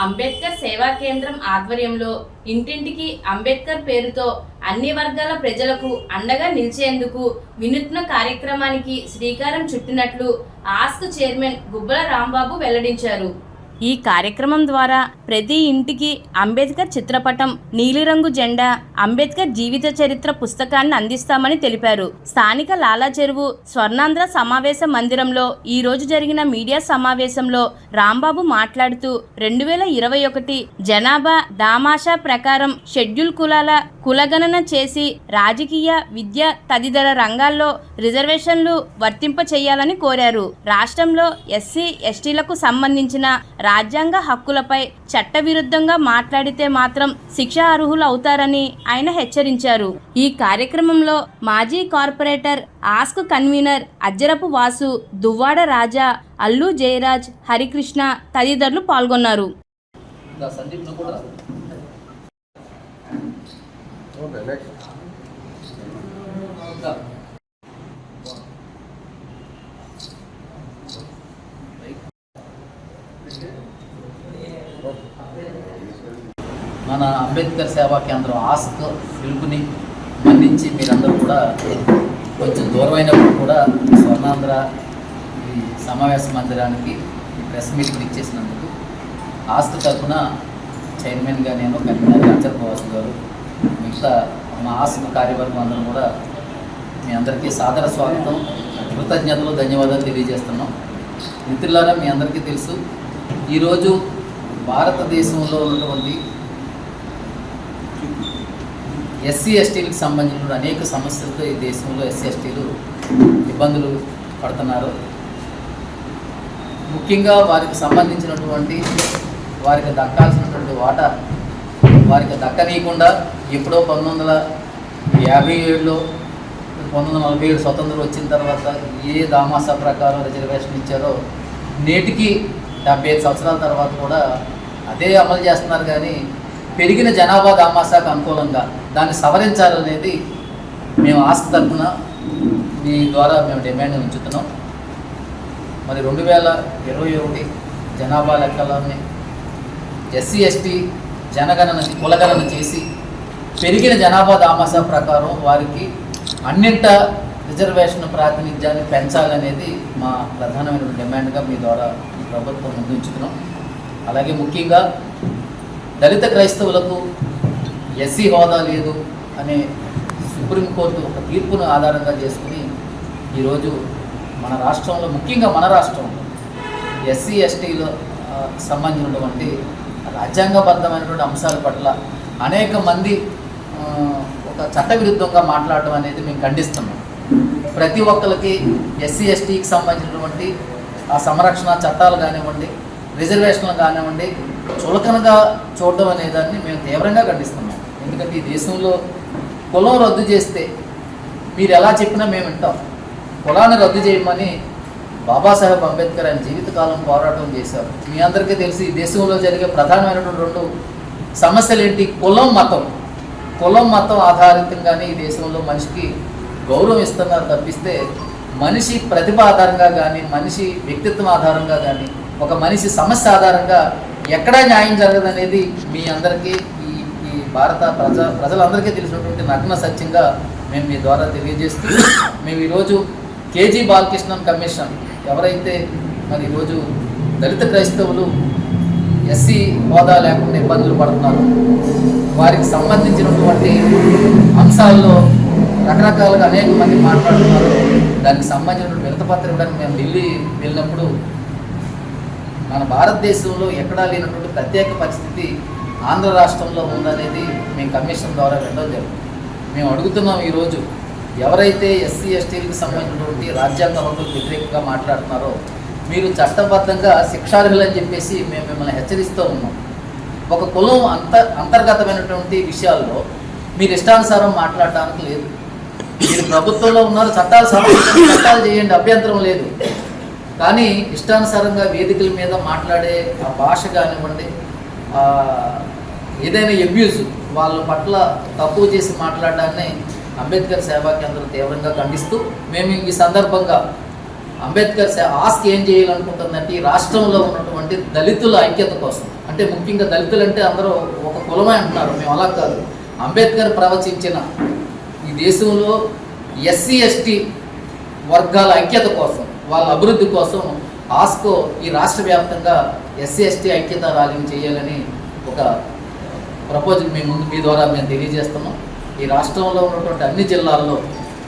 అంబేద్కర్ సేవా కేంద్రం ఆధ్వర్యంలో ఇంటింటికి అంబేద్కర్ పేరుతో అన్ని వర్గాల ప్రజలకు అండగా నిలిచేందుకు వినూత్న కార్యక్రమానికి శ్రీకారం చుట్టినట్లు ఆస్క్ చైర్మన్ గుబ్బల రాంబాబు వెల్లడించారు. ఈ కార్యక్రమం ద్వారా ప్రతి ఇంటికి అంబేద్కర్ చిత్రపటం, నీలిరంగు జెండా, అంబేద్కర్ జీవిత చరిత్ర పుస్తకాన్ని అందిస్తామని తెలిపారు. స్థానిక లాలా చెరువు స్వర్ణాంధ్ర సమావేశ మందిరంలో ఈ రోజు జరిగిన మీడియా సమావేశంలో రాంబాబు మాట్లాడుతూ 2021 జనాభా దామాషా ప్రకారం షెడ్యూల్ కులాల కులగణన చేసి రాజకీయ, విద్య తదితర రంగాల్లో రిజర్వేషన్లు వర్తింప చేయాలని కోరారు. రాష్ట్రంలో ఎస్సీ, ఎస్టీలకు సంబంధించిన రాజ్యాంగ హక్కులపై చట్టవిరుద్ధంగా మాట్లాడితే మాత్రం శిక్ష అర్హులు అవుతారని ఆయన హెచ్చరించారు. ఈ కార్యక్రమంలో మాజీ కార్పొరేటర్, ఆస్క్ కన్వీనర్ అజ్జరపు వాసు, దువ్వాడ రాజా, అల్లు జయరాజ్, హరికృష్ణ తదితరులు పాల్గొన్నారు. మన అంబేద్కర్ సేవా కేంద్రం ఆస్క్ పిలుపుని మన్నించి మీరందరూ కూడా కొంచెం దూరమైనప్పుడు కూడా స్వర్ణాంధ్ర ఈ సమావేశ మందిరానికి ప్రెస్ మీటింగ్ ఇచ్చేసినందుకు ఆస్క్ తరఫున చైర్మన్గా నేను, కన్వీనర్గా అచ్చరపవాసు గారు, మిగతా మా ఆస్క్ కార్యవర్గం అందరం కూడా మీ అందరికీ సాదర స్వాగతం, కృతజ్ఞతలు, ధన్యవాదాలు తెలియజేస్తున్నాం. మిత్రులారా, మీ అందరికీ తెలుసు ఈరోజు భారతదేశంలో ఉన్నటువంటి ఎస్సీ ఎస్టీలకు సంబంధించిన అనేక సమస్యలతో ఈ దేశంలో ఎస్సీ ఎస్టీలు ఇబ్బందులు పడుతున్నారు. ముఖ్యంగా వారికి సంబంధించినటువంటి వారికి దక్కాల్సినటువంటి వాటా వారికి దక్కనీయకుండా ఎప్పుడో 1957లో 1947 స్వతంత్రం వచ్చిన తర్వాత ఏ దామాసా ప్రకారం రిజర్వేషన్ ఇచ్చారో నేటికి 75 సంవత్సరాల తర్వాత కూడా అదే అమలు చేస్తున్నారు. కానీ పెరిగిన జనాభా దామాసాకు అనుకూలంగా దాన్ని సవరించాలనేది మేము ఆస్క్ తరఫున మీ ద్వారా మేము డిమాండ్ ఉంచుతున్నాం. మరి 2021 జనాభా లెక్కలని ఎస్సీ ఎస్టీ జనగణన కులగణన చేసి పెరిగిన జనాభా దామాసా ప్రకారం వారికి అన్నింట రిజర్వేషన్ ప్రాతినిధ్యాన్ని పెంచాలనేది మా ప్రధానమైన డిమాండ్గా మీ ద్వారా ఈ ప్రభుత్వం ముందు ఉంచుతున్నాం. అలాగే ముఖ్యంగా దళిత క్రైస్తవులకు ఎస్సీ హోదా లేదు అనే సుప్రీంకోర్టు ఒక తీర్పును ఆధారంగా చేసుకుని ఈరోజు మన రాష్ట్రంలో, ముఖ్యంగా మన రాష్ట్రంలో ఎస్సీ ఎస్టీలో సంబంధించినటువంటి రాజ్యాంగబద్ధమైనటువంటి అంశాల పట్ల అనేక మంది ఒక చట్టవిరుద్ధంగా మాట్లాడడం అనేది మేము ఖండిస్తున్నాం. ప్రతి ఒక్కరికి ఎస్సీ ఎస్టీకి సంబంధించినటువంటి ఆ సంరక్షణ చట్టాలు కానివ్వండి, రిజర్వేషన్లు కానివ్వండి చులకనగా చూడడం అనే దాన్ని మేము తీవ్రంగా ఖండిస్తున్నాం. ఎందుకంటే ఈ దేశంలో కులం రద్దు చేస్తే మీరు ఎలా చెప్పినా మేము వింటాం. కులాన్ని రద్దు చేయమని బాబాసాహెబ్ అంబేద్కర్ ఆయన జీవితకాలం పోరాటం చేశారు. మీ అందరికీ తెలిసి ఈ దేశంలో జరిగే ప్రధానమైనటువంటి 2 సమస్యలు ఏంటి? కులం, మతం. కులం మతం ఆధారితంగానే ఈ దేశంలో మనిషికి గౌరవం ఇస్తున్నారు తప్పిస్తే మనిషి ప్రతిభ ఆధారంగా కానీ, మనిషి వ్యక్తిత్వం ఆధారంగా కానీ, ఒక మనిషి సమస్య ఆధారంగా ఎక్కడా న్యాయం జరగదనేది మీ అందరికీ ఈ భారత ప్రజలందరికీ తెలిసినటువంటి నగ్న సత్యంగా మేము మీ ద్వారా తెలియజేస్తూ, మేము ఈరోజు కేజీ బాలకృష్ణన్ కమిషన్ ఎవరైతే మరి ఈరోజు దళిత క్రైస్తవులు ఎస్సీ హోదా లేకుండా ఇబ్బందులు పడుతున్నారు, వారికి సంబంధించినటువంటి అంశాల్లో రకరకాలుగా అనేక మంది మాట్లాడుతున్నారు. దానికి సంబంధించినటువంటి వినతిపత్రం ఇవ్వడానికి మేము ఢిల్లీ వెళ్ళినప్పుడు మన భారతదేశంలో ఎక్కడా లేనటువంటి ప్రత్యేక పరిస్థితి ఆంధ్ర రాష్ట్రంలో ఉందనేది మేము కమిషన్ ద్వారా వెళ్ళడం జరిగింది. మేము అడుగుతున్నాం, ఈరోజు ఎవరైతే ఎస్సీ ఎస్టీలకు సంబంధించినటువంటి రాజ్యాంగ హక్కులకు వ్యతిరేకంగా మాట్లాడుతున్నారో మీరు చట్టబద్ధంగా శిక్షార్హులని చెప్పేసి మేము మిమ్మల్ని హెచ్చరిస్తూ ఉన్నాం. ఒక కులం అంతర్గతమైనటువంటి విషయాల్లో మీరు ఇష్టానుసారం మాట్లాడడానికి లేదు. మీరు ప్రభుత్వంలో ఉన్నారు, చట్టాలు చేయండి, అభ్యంతరం లేదు. కానీ ఇష్టానుసారంగా వేదికల మీద మాట్లాడే ఆ భాష కానివ్వండి, ఏదైనా అబ్యూజ్ వాళ్ళ పట్ల తక్కువ చేసి మాట్లాడడాన్ని అంబేద్కర్ సేవా కేంద్రం తీవ్రంగా ఖండిస్తూ మేము ఈ సందర్భంగా అంబేద్కర్ ఆస్క్ ఏం చేయాలనుకుంటుందంటే ఈ రాష్ట్రంలో ఉన్నటువంటి ఉన్నటువంటి దళితుల ఐక్యత కోసం. అంటే ముఖ్యంగా దళితులు అంటే అందరూ ఒక కులమే అంటున్నారు, మేము అలా కాదు. అంబేద్కర్ ప్రవచించిన ఈ దేశంలో ఎస్సీ ఎస్టీ వర్గాల ఐక్యత కోసం, వాళ్ళ అభివృద్ధి కోసం ఆస్కో ఈ రాష్ట్ర వ్యాప్తంగా ఎస్సీ ఎస్టీ ఐక్యత ర్యాలీని చేయాలని ఒక ప్రపోజల్ మీ ద్వారా మేము తెలియజేస్తున్నాం. ఈ రాష్ట్రంలో ఉన్నటువంటి అన్ని జిల్లాల్లో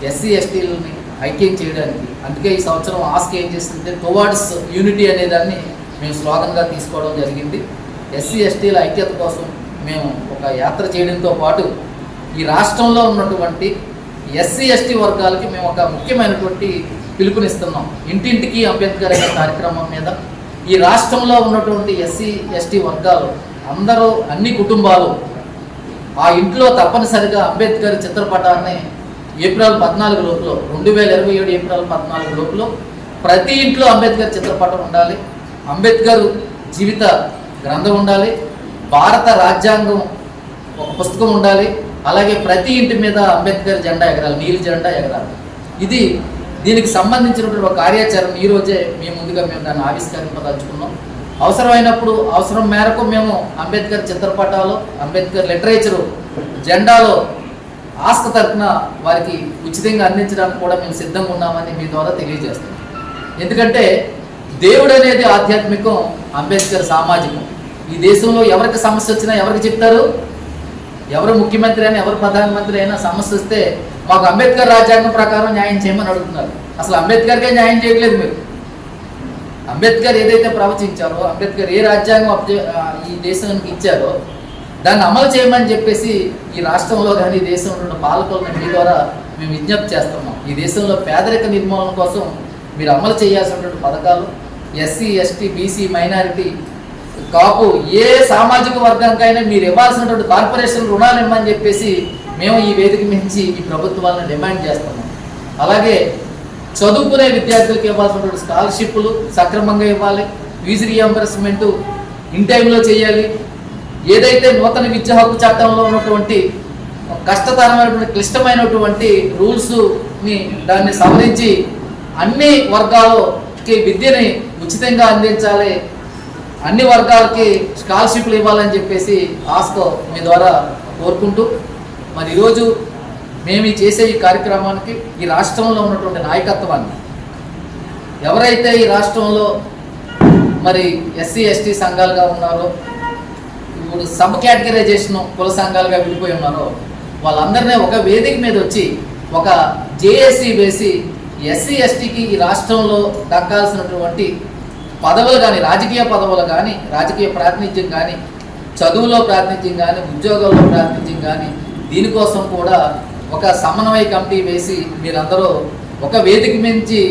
ఎస్సీ ఎస్టీలని ఐక్యం చేయడానికి, అందుకే ఈ సంవత్సరం ఆస్క్ ఏం చేస్తుంటే టువర్డ్స్ యూనిటీ అనే దాన్ని మేము స్లోగన్గా తీసుకోవడం జరిగింది. ఎస్సీ ఎస్టీల ఐక్యత కోసం మేము ఒక యాత్ర చేయడంతో పాటు ఈ రాష్ట్రంలో ఉన్నటువంటి ఎస్సీ ఎస్టీ వర్గాలకి మేము ఒక ముఖ్యమైనటువంటి పిలుపునిస్తున్నాం. ఇంటింటికి అంబేద్కర్ అనే కార్యక్రమం మీద ఈ రాష్ట్రంలో ఉన్నటువంటి ఎస్సీ ఎస్టీ వర్గాలు అందరూ, అన్ని కుటుంబాలు ఆ ఇంట్లో తప్పనిసరిగా అంబేద్కర్ చిత్రపటాన్ని ఏప్రిల్ 14 లోపల 2027 ఏప్రిల్ 14 లోపల ప్రతి ఇంట్లో అంబేద్కర్ చిత్రపటం ఉండాలి, అంబేద్కర్ జీవిత గ్రంథం ఉండాలి, భారత రాజ్యాంగం ఒక పుస్తకం ఉండాలి, అలాగే ప్రతి ఇంటి మీద అంబేద్కర్ జెండా ఎగరాలి, నీలి జెండా ఎగరాలి. దీనికి సంబంధించినటువంటి ఒక కార్యాచరణ ఈరోజే మేము దాన్ని ఆవిష్కరింపదలుచుకున్నాం. అవసరమైనప్పుడు అవసరం మేరకు మేము అంబేద్కర్ చిత్రపటాలు, అంబేద్కర్ లిటరేచరు జెండాలో ఆస్క్ తరఫున వారికి ఉచితంగా అందించడానికి కూడా మేము సిద్ధంగా ఉన్నామని మీ ద్వారా తెలియజేస్తాం. ఎందుకంటే దేవుడు అనేది ఆధ్యాత్మికం, అంబేద్కర్ సామాజికం. ఈ దేశంలో ఎవరికి సమస్య వచ్చినా ఎవరికి చెప్తారు? ఎవరు ముఖ్యమంత్రి అయినా, ఎవరు ప్రధానమంత్రి అయినా సమస్య వస్తే మాకు అంబేద్కర్ రాజ్యాంగం ప్రకారం న్యాయం చేయమని అడుగుతున్నారు. అసలు అంబేద్కర్కే న్యాయం చేయట్లేదు మీరు. అంబేద్కర్ ఏదైతే ప్రవచించారో, అంబేద్కర్ ఏ రాజ్యాంగం ఈ దేశానికి ఇచ్చారో దాన్ని అమలు చేయమని చెప్పేసి ఈ రాష్ట్రంలో కానీ ఈ దేశంలో ఉన్న పాలకులను మీ ద్వారా మేము విజ్ఞప్తి చేస్తున్నాం. ఈ దేశంలో పేదరిక నిర్మూలన కోసం మీరు అమలు చేయాల్సినటువంటి పథకాలు, ఎస్సీ ఎస్టీ బీసీ మైనారిటీ కాపు ఏ సామాజిక వర్గానికైనా మీరు ఇవ్వాల్సినటువంటి కార్పొరేషన్ రుణాలు ఇవ్వమని చెప్పేసి మేము ఈ వేదిక మించి ఈ ప్రభుత్వాలను డిమాండ్ చేస్తున్నాం. అలాగే చదువుకునే విద్యార్థులకు ఇవ్వాల్సినటువంటి స్కాలర్షిప్లు సక్రమంగా ఇవ్వాలి, ఫీజు రియంబర్స్మెంట్ ఇన్ టైంలో చేయాలి. ఏదైతే నూతన విద్యా హక్కు చట్టంలో ఉన్నటువంటి కష్టతరమైనటువంటి క్లిష్టమైనటువంటి రూల్స్ని దాన్ని సవరించి అన్ని వర్గాలకి విద్యని ఉచితంగా అందించాలి, అన్ని వర్గాలకి స్కాలర్షిప్లు ఇవ్వాలని చెప్పేసి ఆస్కో మీ ద్వారా కోరుకుంటూ, మరి ఈరోజు మేము చేసే ఈ కార్యక్రమానికి ఈ రాష్ట్రంలో ఉన్నటువంటి నాయకత్వాన్ని, ఎవరైతే ఈ రాష్ట్రంలో మరి ఎస్సీ ఎస్టీ సంఘాలుగా ఉన్నారో, ఇప్పుడు సబ్ కేటగరైజేషన్ కుల సంఘాలుగా విడిపోయి ఉన్నారో వాళ్ళందరినీ ఒక వేదిక మీద వచ్చి ఒక జేఏసీ వేసి ఎస్సీ ఎస్టీకి ఈ రాష్ట్రంలో దక్కాల్సినటువంటి పదవులు కానీ, రాజకీయ పదవులు కానీ, రాజకీయ ప్రాతినిధ్యం కానీ, చదువులో ప్రాతినిధ్యం కానీ, ఉద్యోగాల్లో ప్రాతినిధ్యం కానీ, దీనికోసం కూడా ఒక సమన్వయ కమిటీ వేసి మీరందరూ ఒక వేదిక మించి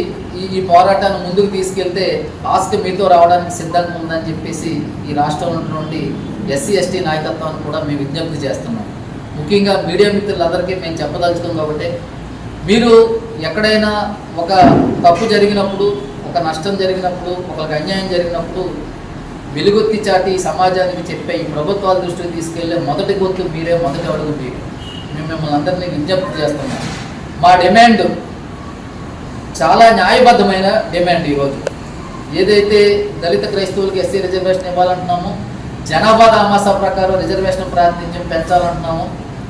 ఈ పోరాటాన్ని ముందుకు తీసుకెళ్తే ఆస్క్ మీతో రావడానికి సిద్ధంగా ఉందని చెప్పేసి ఈ రాష్ట్రంలో ఉన్నటువంటి ఎస్సీ ఎస్టీ నాయకత్వాన్ని కూడా మేము విజ్ఞప్తి చేస్తున్నాం. ముఖ్యంగా మీడియా మిత్రులందరికీ మేము చెప్పదలుచుకున్నాం కాబట్టి, మీరు ఎక్కడైనా ఒక తప్పు జరిగినప్పుడు, ఒక నష్టం జరిగినప్పుడు, ఒకరికి అన్యాయం జరిగినప్పుడు వెలుగొత్తి చాటి సమాజానికి చెప్పే ఈ ప్రభుత్వాల దృష్టికి తీసుకెళ్లే మొదటి గొంతు మీరే, మొదటి అడుగు మీరు. మేము మిమ్మల్ని అందరినీ విజ్ఞప్తి చేస్తున్నాం. మా డిమాండ్ చాలా న్యాయబద్ధమైన డిమాండ్. ఈరోజు ఏదైతే దళిత క్రైస్తవులకి ఎస్సీ రిజర్వేషన్ ఇవ్వాలంటున్నామో, జనాభా దామాసా ప్రకారం రిజర్వేషన్ ప్రాతినిధ్యం పెంచాలంటున్నాము,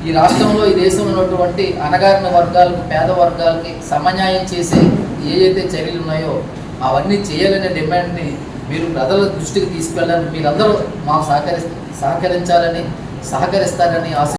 ఈ రాష్ట్రంలో ఈ దేశంలో ఉన్నటువంటి అణగారిన వర్గాలకు, పేద వర్గాలకి సమన్యాయం చేసే ఏదైతే చర్యలు ఉన్నాయో అవన్నీ చేయాలనే డిమాండ్ని మీరు ప్రజల దృష్టికి తీసుకెళ్ళాలని, మీరందరూ మాకు సహకరిస్తారని, సహకరిస్తారని ఆశ